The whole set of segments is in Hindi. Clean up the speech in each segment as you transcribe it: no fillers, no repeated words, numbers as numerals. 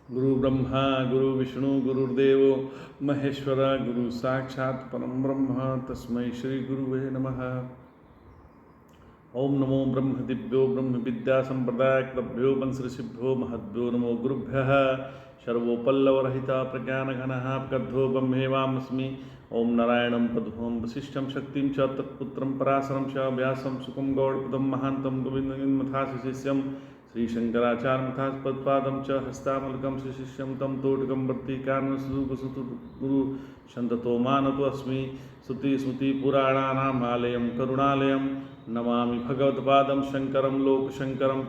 गुरु ब्रह्मा गुरु विष्णु गुरुर्देव महेश्वर गुरु साक्षात् परम ब्रह्म तस्मै श्री गुरुवे नमः। ओम नमो ब्रह्म दिव्यो ब्रह्म विद्या संप्रदायभ्यो वंश ऋषिभ्यो महद्भ्यो नमो गुरुभ्यः। सर्वोपल्लवरहिता प्रज्ञानघनः प्रगद्धो ब्रह्मेवामस्मि। ओम नारायणं पद्मं वसिष्ठं शक्तिं च तत्पुत्रं पराशरं च व्यासं सुखं गौड़पदं महान्तं गोविन्दमथासि शिष्यं श्रीशंकराचार्य मथास्पदपादं च हस्तामलकं शिष्यं तं तोटकं वर्तिकारणसुगुरु शन्ततोमानतो अस्मि। श्रुतिस्मृतिपुराणानामालयं करुणालयं नमामि भगवत्पादं शङ्करं लोकशङ्करं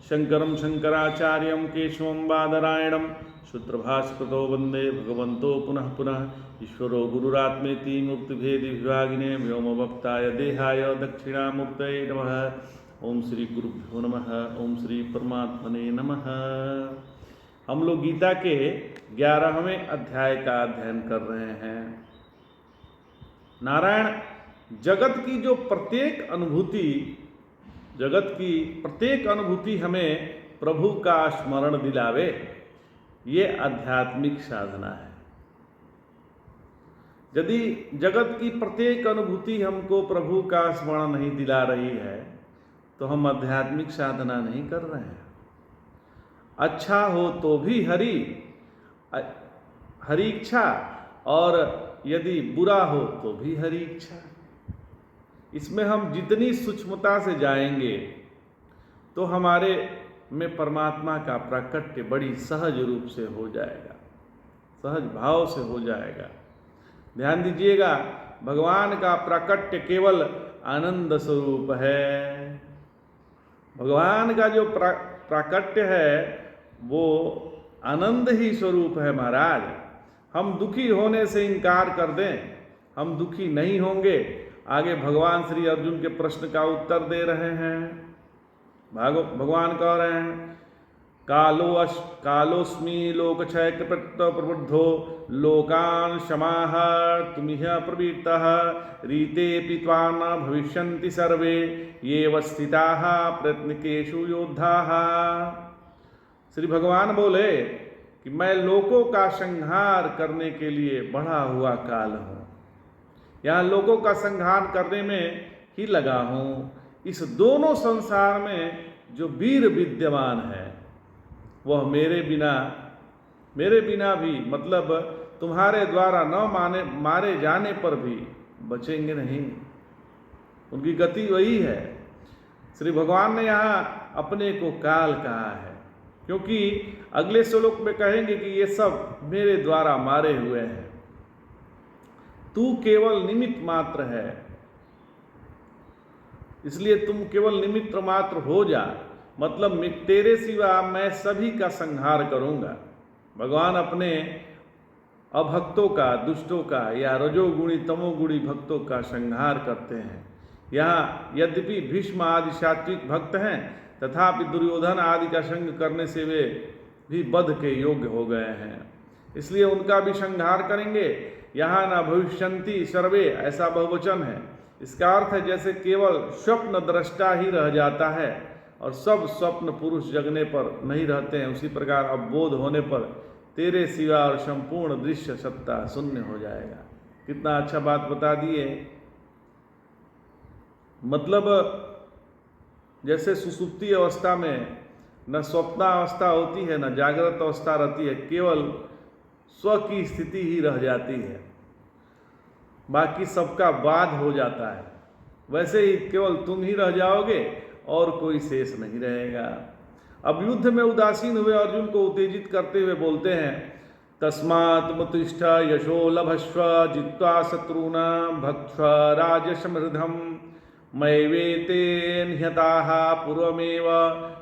शङ्करं शङ्कराचार्यं केशवं बादरायणं सूत्रभास्कृतो वन्दे भगवन्तो पुनः पुनः। ईश्वरो गुरुरात्मेति मूर्तिभेदि विभागिने व्योमवक्ताय देहाय दक्षिणामूर्तये नमः। ओम श्री गुरुभ्यो नमः। ओम श्री परमात्मने नमः। हम लोग गीता के 11वें अध्याय का अध्ययन कर रहे हैं। नारायण जगत की प्रत्येक अनुभूति हमें प्रभु का स्मरण दिलावे, ये आध्यात्मिक साधना है। यदि जगत की प्रत्येक अनुभूति हमको प्रभु का स्मरण नहीं दिला रही है तो हम आध्यात्मिक साधना नहीं कर रहे हैं। अच्छा हो तो भी हरि इच्छा, और यदि बुरा हो तो भी हरि इच्छा। इसमें हम जितनी सूक्ष्मता से जाएंगे तो हमारे में परमात्मा का प्राकट्य बड़ी सहज रूप से हो जाएगा, सहज भाव से हो जाएगा। ध्यान दीजिएगा, भगवान का प्राकट्य केवल आनंद स्वरूप है। भगवान का जो प्राकट्य है वो आनंद ही स्वरूप है। महाराज, हम दुखी होने से इनकार कर दें, हम दुखी नहीं होंगे। आगे भगवान श्री अर्जुन के प्रश्न का उत्तर दे रहे हैं। भगवान कह रहे हैं, कालोस्मि लोकक्षय प्रबुद्धो लोकान् क्षमाः तुमिह प्रवृत्तः रीतेऽपि त्वां न भविष्यन्ति सर्वे ये स्थिताः प्रयत्निकेषु योद्धाः। श्री भगवान बोले कि मैं लोकों का संहार करने के लिए बढ़ा हुआ काल हूँ, यहाँ लोगों का संहार करने में ही लगा हूँ। इस दोनों संसार में जो वीर विद्यमान है वह मेरे बिना भी, मतलब तुम्हारे द्वारा न मारे जाने पर भी बचेंगे नहीं। उनकी गति वही है। श्री भगवान ने यहाँ अपने को काल कहा है, क्योंकि अगले श्लोक में कहेंगे कि ये सब मेरे द्वारा मारे हुए हैं, तू केवल निमित्त मात्र है, इसलिए तुम केवल निमित्त मात्र हो जा। मतलब तेरे सिवा मैं सभी का संहार करूंगा। भगवान अपने अभक्तों का, दुष्टों का या रजोगुणी तमोगुणी भक्तों का संहार करते हैं। यहाँ यद्यपि भीष्म आदि सात्विक भक्त हैं, तथापि दुर्योधन आदि का संग करने से वे भी वध के योग्य हो गए हैं, इसलिए उनका भी संहार करेंगे। यहाँ न भविष्यन्ति सर्वे ऐसा बहुवचन है। इसका अर्थ है जैसे केवल स्वप्न दृष्टा ही रह जाता है और सब स्वप्न पुरुष जगने पर नहीं रहते हैं, उसी प्रकार अब बोध होने पर तेरे सिवा और संपूर्ण दृश्य सत्ता शून्य हो जाएगा। कितना अच्छा बात बता दिए। मतलब जैसे सुसुप्ति अवस्था में न स्वप्नावस्था होती है न जागृत अवस्था रहती है, केवल स्व की स्थिति ही रह जाती है, बाकी सबका बाध हो जाता है। वैसे ही केवल तुम ही रह जाओगे और कोई शेष नहीं रहेगा। अब युद्ध में उदासीन हुए अर्जुन को उत्तेजित करते हुए बोलते हैं, तस्मात् मुत्तिष्ठ यशो लभस्व जित्वा शत्रूणां भक्ष्व राजसमृद्धं मैवेते निहताः पूर्वमेव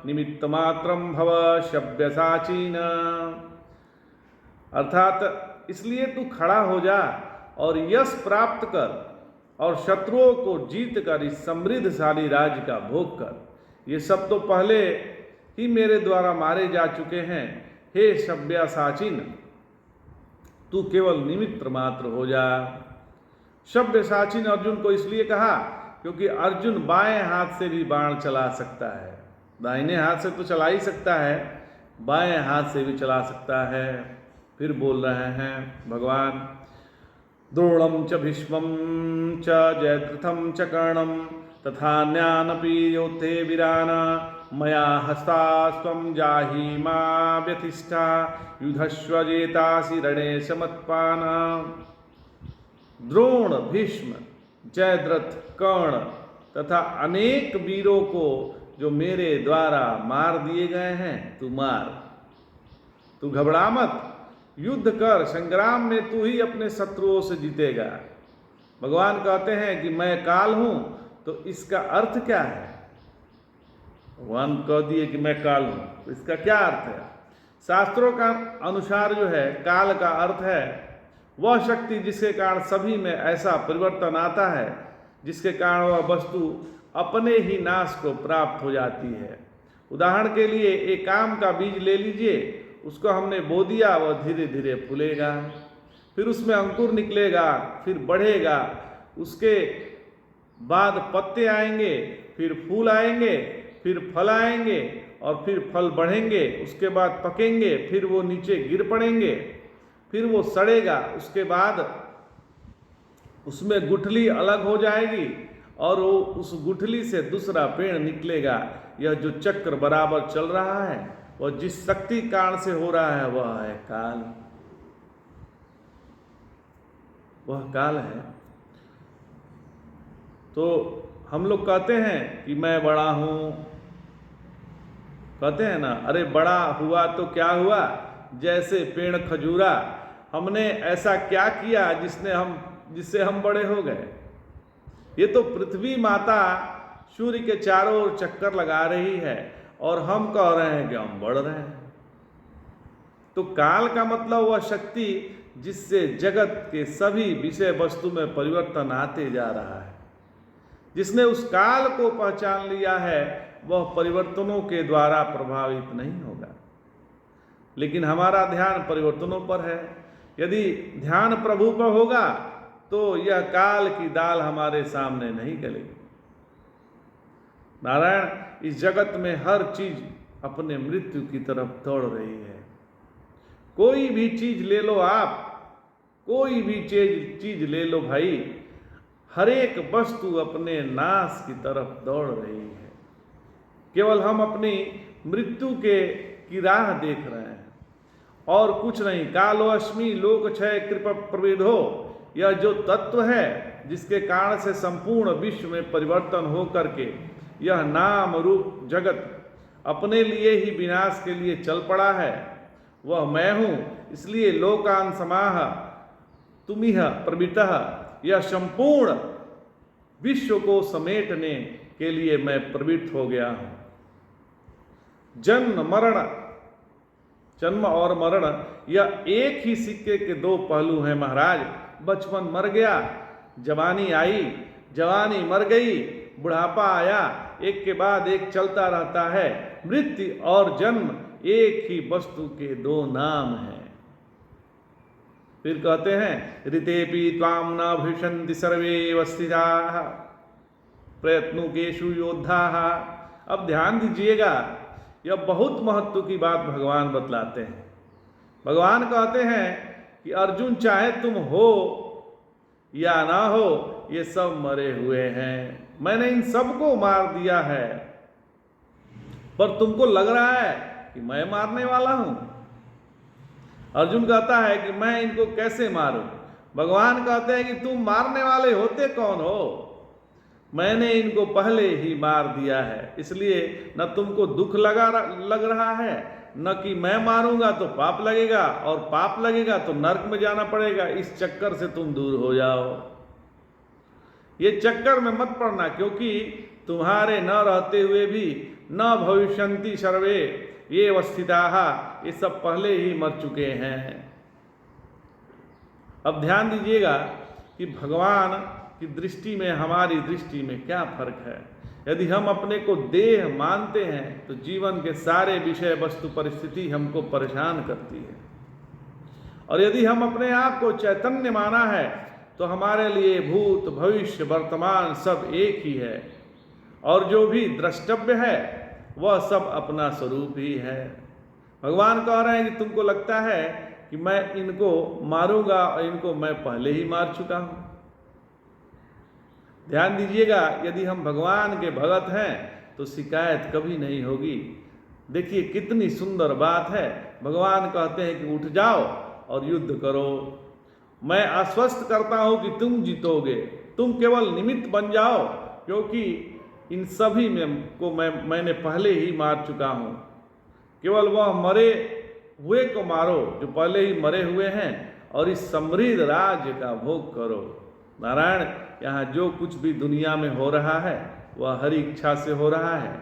निमित्तमात्रं भव सव्यसाचीन। अर्थात इसलिए तू खड़ा हो जा और यश प्राप्त कर और शत्रुओं को जीत कर इस समृद्धशाली राज्य का भोग कर। ये सब तो पहले ही मेरे द्वारा मारे जा चुके हैं। हे सव्यसाचीन, तू केवल निमित्त मात्र हो जा। सव्यसाचीन अर्जुन को इसलिए कहा क्योंकि अर्जुन बाएं हाथ से भी बाण चला सकता है, दाहिने हाथ से तो चला ही सकता है, बाएं हाथ से भी चला सकता है। फिर बोल रहे हैं भगवान, द्रोणम च भीष्मं च जयद्रथं च कर्णं तथान्यानपि योद्धे वीरान् मया हस्तास्त्वं जाहि मा व्यथिष्ठा युधस्व जेतासि रणे समत्पान्। द्रोण, भीष्म, जयद्रथ, कर्ण तथा अनेक वीरों को जो मेरे द्वारा मार दिए गए हैं तू मार। तू घबरा मत, युद्ध कर, संग्राम में तू ही अपने शत्रुओं से जीतेगा। भगवान कहते हैं कि मैं काल हूं, तो इसका अर्थ क्या है? भगवान कह दिए कि मैं काल हूं, तो इसका क्या अर्थ है? शास्त्रों का अनुसार जो है काल का अर्थ है वह शक्ति जिसके कारण सभी में ऐसा परिवर्तन आता है जिसके कारण वह वस्तु अपने ही नाश को प्राप्त हो जाती है। उदाहरण के लिए एक आम का बीज ले लीजिए, उसको हमने बो दिया, वह धीरे धीरे फूलेगा, फिर उसमें अंकुर निकलेगा, फिर बढ़ेगा, उसके बाद पत्ते आएंगे, फिर फूल आएंगे, फिर फल आएंगे और फिर फल बढ़ेंगे, उसके बाद पकेंगे, फिर वो नीचे गिर पड़ेंगे, फिर वो सड़ेगा, उसके बाद उसमें गुठली अलग हो जाएगी और वो उस गुठली से दूसरा पेड़ निकलेगा। यह जो चक्र बराबर चल रहा है वह जिस शक्ति कारण से हो रहा है वह है काल, वह काल है। तो हम लोग कहते हैं कि मैं बड़ा हूं, कहते हैं ना, अरे बड़ा हुआ तो क्या हुआ, जैसे पेड़ खजूरा, हमने ऐसा क्या किया जिससे हम बड़े हो गए। ये तो पृथ्वी माता सूर्य के चारों ओर चक्कर लगा रही है और हम कह रहे हैं कि हम बढ़ रहे हैं। तो काल का मतलब वह शक्ति जिससे जगत के सभी विषय वस्तु में परिवर्तन आते जा रहा है। जिसने उस काल को पहचान लिया है वह परिवर्तनों के द्वारा प्रभावित नहीं होगा। लेकिन हमारा ध्यान परिवर्तनों पर है। यदि ध्यान प्रभु पर होगा तो यह काल की दाल हमारे सामने नहीं गलेगी। नारायण, इस जगत में हर चीज अपने मृत्यु की तरफ दौड़ रही है। कोई भी चीज ले लो आप, कोई भी चीज ले लो भाई, हर एक वस्तु अपने नाश की तरफ दौड़ रही है। केवल हम अपनी मृत्यु की राह देख रहे हैं और कुछ नहीं। कालोऽस्मि लोकक्षय कृपा प्रविधो, यह जो तत्व है जिसके कारण से संपूर्ण विश्व में परिवर्तन हो करके यह नाम रूप जगत अपने लिए ही विनाश के लिए चल पड़ा है, वह मैं हूं। इसलिए लोकान समाह तुमिह प्रवृत्तः, यह संपूर्ण विश्व को समेटने के लिए मैं प्रवृत्त हो गया हूं। जन्म और मरण यह एक ही सिक्के के दो पहलू हैं महाराज। बचपन मर गया, जवानी आई, जवानी मर गई, बुढ़ापा आया, एक के बाद एक चलता रहता है। मृत्यु और जन्म एक ही वस्तु के दो नाम हैं। फिर कहते हैं ऋतेपि त्वां न भविष्यन्ति सर्वे स्थिताः प्रयत्नोकेषु योद्धाः। अब ध्यान दीजिएगा, यह बहुत महत्व की बात भगवान बतलाते हैं। भगवान कहते हैं कि अर्जुन चाहे तुम हो या ना हो, ये सब मरे हुए हैं। मैंने इन सबको मार दिया है, पर तुमको लग रहा है कि मैं मारने वाला हूं। अर्जुन कहता है कि मैं इनको कैसे मारूं। भगवान कहते हैं कि तुम मारने वाले होते कौन हो, मैंने इनको पहले ही मार दिया है। इसलिए न तुमको दुख लग रहा है, न कि मैं मारूंगा तो पाप लगेगा, और पाप लगेगा तो नरक में जाना पड़ेगा। इस चक्कर से तुम दूर हो जाओ। ये चक्कर में मत पड़ना, क्योंकि तुम्हारे न रहते हुए भी न भविष्यन्ति सर्वे ये वस्थिताः, ये सब पहले ही मर चुके हैं। अब ध्यान दीजिएगा कि भगवान की दृष्टि में हमारी दृष्टि में क्या फर्क है। यदि हम अपने को देह मानते हैं तो जीवन के सारे विषय वस्तु परिस्थिति हमको परेशान करती है, और यदि हम अपने आप को चैतन्य माना है तो हमारे लिए भूत भविष्य वर्तमान सब एक ही है, और जो भी द्रष्टव्य है वह सब अपना स्वरूप ही है। भगवान कह रहे हैं कि तुमको लगता है कि मैं इनको मारूंगा और इनको मैं पहले ही मार चुका हूं। ध्यान दीजिएगा, यदि हम भगवान के भगत हैं तो शिकायत कभी नहीं होगी। देखिए कितनी सुंदर बात है, भगवान कहते हैं कि उठ जाओ और युद्ध करो। मैं आश्वस्त करता हूं कि तुम जीतोगे, तुम केवल निमित्त बन जाओ, क्योंकि इन सभी में को मैंने पहले ही मार चुका हूं। केवल वह मरे हुए को मारो जो पहले ही मरे हुए हैं, और इस समृद्ध राज्य का भोग करो। नारायण, यहाँ जो कुछ भी दुनिया में हो रहा है वह हरि इच्छा से हो रहा है,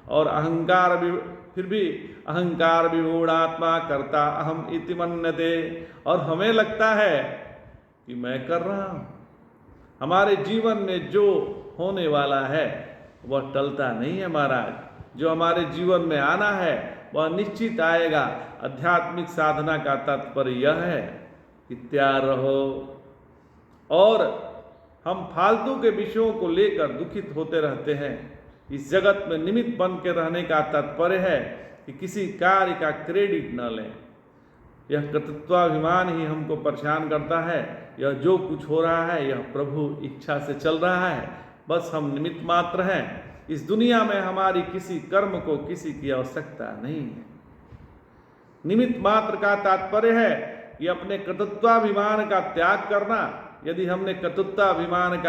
और अहंकार भी फिर भी अहंकार विमूढ़ात्मा करता अहम इति मन्यते, और हमें लगता है कि मैं कर रहा हूँ। हमारे जीवन में जो होने वाला है वह टलता नहीं है महाराज। जो हमारे जीवन में आना है वह निश्चित आएगा। आध्यात्मिक साधना का तात्पर्य यह है कि तैयार रहो, और हम फालतू के विषयों को लेकर दुखित होते रहते हैं। इस जगत में निमित्त बन के रहने का तात्पर्य है कि किसी कार्य का क्रेडिट न लें। यह कर्तृत्वाभिमान ही हमको परेशान करता है। यह जो कुछ हो रहा है यह प्रभु इच्छा से चल रहा है, बस हम निमित्त मात्र हैं। इस दुनिया में हमारी किसी कर्म को किसी की आवश्यकता नहीं है। निमित्त मात्र का तात्पर्य है कि अपने कर्तृत्वाभिमान का त्याग करना। यदि हमने कर्तृत्वाभिमान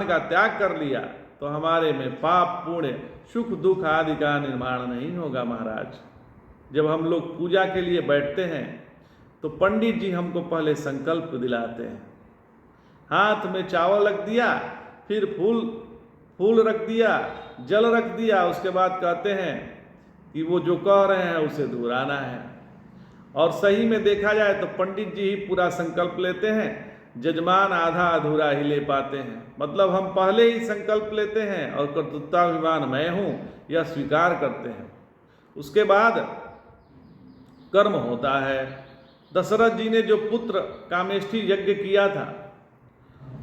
का त्याग कर लिया तो हमारे में पाप पुण्य सुख दुख आदि का निर्माण नहीं होगा महाराज। जब हम लोग पूजा के लिए बैठते हैं तो पंडित जी हमको पहले संकल्प दिलाते हैं। हाथ में चावल रख दिया, फिर फूल रख दिया, जल रख दिया, उसके बाद कहते हैं कि वो जो कह रहे हैं उसे दोहराना है। और सही में देखा जाए तो पंडित जी ही पूरा संकल्प लेते हैं, जजमान आधा अधूरा ही ले पाते हैं। मतलब हम पहले ही संकल्प लेते हैं और कर्तृत्वाभिमान मैं हूँ यह स्वीकार करते हैं। उसके बाद कर्म होता है। दशरथ जी ने जो पुत्र कामेष्ठी यज्ञ किया था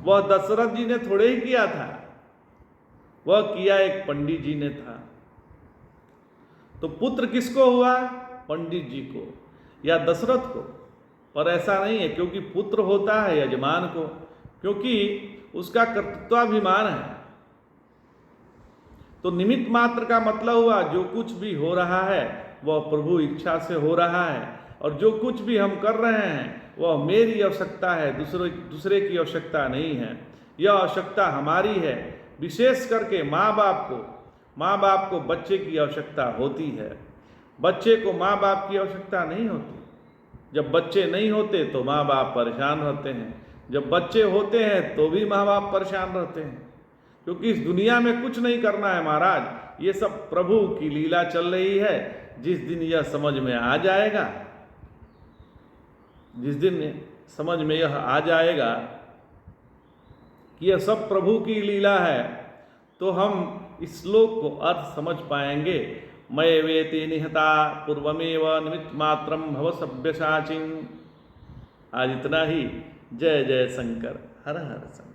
वह दशरथ जी ने थोड़े ही किया था, वह किया एक पंडित जी ने था। तो पुत्र किसको हुआ? पंडित जी को या दशरथ को। पर ऐसा नहीं है, क्योंकि पुत्र होता है यजमान को, क्योंकि उसका कर्तृत्वाभिमान है। तो निमित्त मात्र का मतलब हुआ जो कुछ भी हो रहा है वह प्रभु इच्छा से हो रहा है, और जो कुछ भी हम कर रहे हैं वह मेरी आवश्यकता है, दूसरे की आवश्यकता नहीं है। यह आवश्यकता हमारी है। विशेष करके माँ बाप को बच्चे की आवश्यकता होती है। बच्चे को माँ बाप की आवश्यकता नहीं होती। जब बच्चे नहीं होते तो माँ बाप परेशान रहते हैं, जब बच्चे होते हैं तो भी माँ बाप परेशान रहते हैं, क्योंकि इस दुनिया में कुछ नहीं करना है महाराज। ये सब प्रभु की लीला चल रही है। जिस दिन यह समझ में आ जाएगा, जिस दिन समझ में यह आ जाएगा कि यह सब प्रभु की लीला है, तो हम इस श्लोक को अर्थ समझ पाएंगे। मय वेति निहता पूर्वमेव निमित्त मात्रम भव सभ्यसाचिन। आज इतना ही। जय जय शंकर, हर हर शंकर।